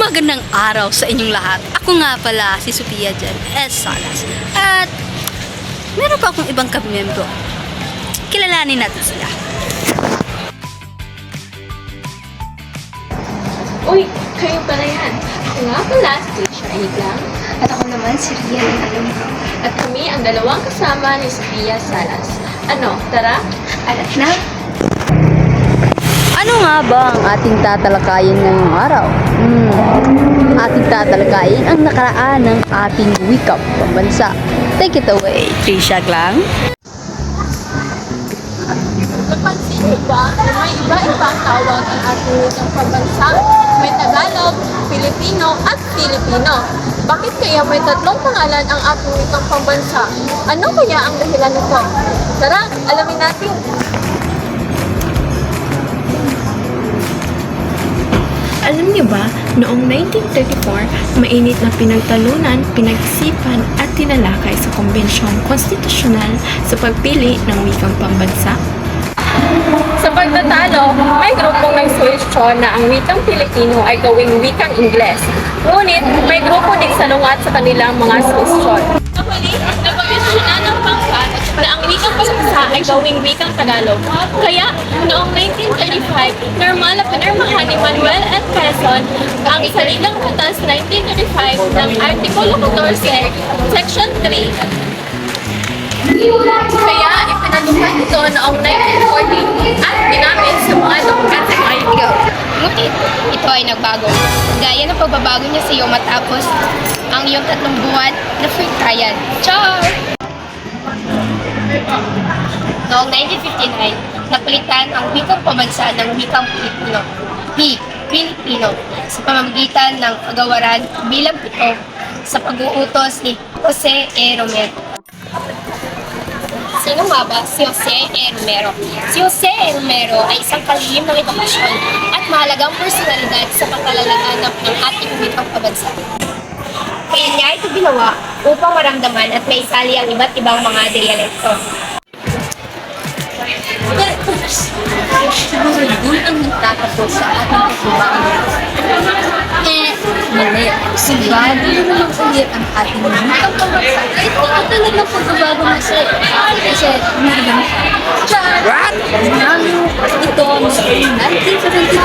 Magandang araw sa inyong lahat. Ako nga pala si Sophia Jan S. Salas. At meron pa akong ibang kabimembro. Kilalanin natin sila. Uy, kayo pala yan. Ako nga pala si Trisha Iglang. At ako naman si Rian Alumro. At kami ang dalawang kasama ni Sophia Salas. Ano, tara? Alat na? Ano nga ba ang ating tatalakayin ngayong araw? Ating tatalakayin ang nakaraan ng ating wikang pambansa. Take it away, Trisha Glang. Napansin niyo ba na may iba-ibang tawag ang ating wikang pambansa? May Tagalog, Pilipino at Filipino. Bakit kaya may tatlong pangalan ang ating wikang pambansa? Ano kaya ang dahilan nito? Tara, alamin natin. Alam niyo ba, noong 1934, mainit na pinagtalunan, pinag-isipan at tinalakay sa Kombensyong Konstitusyonal sa pagpili ng wikang pambansa? Sa pagtatalo, may grupong nagsuwestiyon na ang wikang Pilipino ay gawing wikang Ingles. Ngunit, may grupo din salungat sa kanilang mga suwestiyon. Sa huli, napag-isuna ng pangkat na ang wikang pambansa ay gawing wikang Tagalog. Kaya, noong 1935, normal na pinirmahan ni Manuel F. Quezon ang Saligang Batas 1935 ng Artikulo 14, Section 3. Kaya ipinatupad ito noong 1940 at ginamit sa mga dokumenteng Ikaw. Ngunit, ito ay nagbago. Gaya ng pagbabago niya sa iyo matapos ang iyong 3 buwan na free trial. Char! Noong 1959, napalitan ang wikang pambansa ng wikang Pilipino. Pilipino sa pamamagitan ng kagawaran bilang 7 sa pag-uutos ni Jose E. Romero. Sino nga ba si Jose E. Romero? Si Jose E. Romero ay isang kalihim ng edukasyon at mahalagang personalidad sa pangkalalaganap ng ating wikang pambansa. Kaya niya ito ginawa upang maramdaman at maisali ang iba't ibang mga dialekto. Siguro doon ang nagtatapos sa ating pagbabago. Mali. Sigurado naman ulit ang ating wikang pambansa. Kahit nakatalag ng pagbabago na siya. Kasi, meron What? Ito noong 1972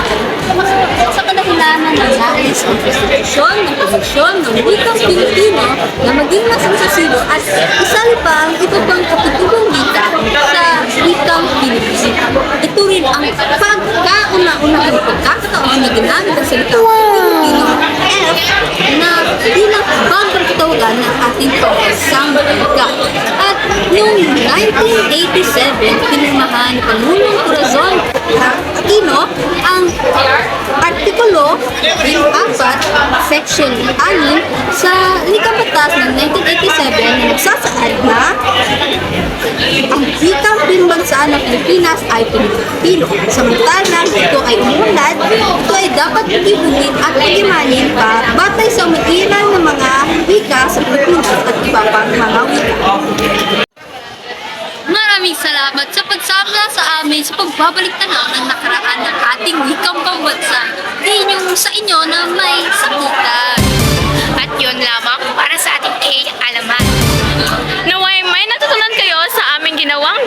sa kadahilanan ng nais ang konstitusyon ng posisyon ng wikang Pilipino na maging masansasibo at isali pa ang iba pang katutubong wika sa wikang Pilipino. Ito rin ang pagkauna-unahang pagkakataon na ginamit ang salitang Pilipino F na bilang bagong katawagan ng ating pambansang wika. At noong 1987, pinirmahan ni Pangulong Corazon Aquino ang Artikulo 4, Section 6 sa Likang Batas ng 1987 na nagsasaad na ang wikang pambansa ng Pilipinas ay Pilipino. Samantalang ito ay umunlad, ito ay dapat ibunin at pag-imanin pa batay sa umiilan ng mga wika sa Pilipinas at iba pang mga wika. Maraming salamat sa pagsama sa amin sa pagbabalik tanaw ng nakaraan ng ating wikang pambansa. Sa inyo na may sakitan. At yun lamang para sa ating alaman. Naway may natutunan kayo sa aming ginawang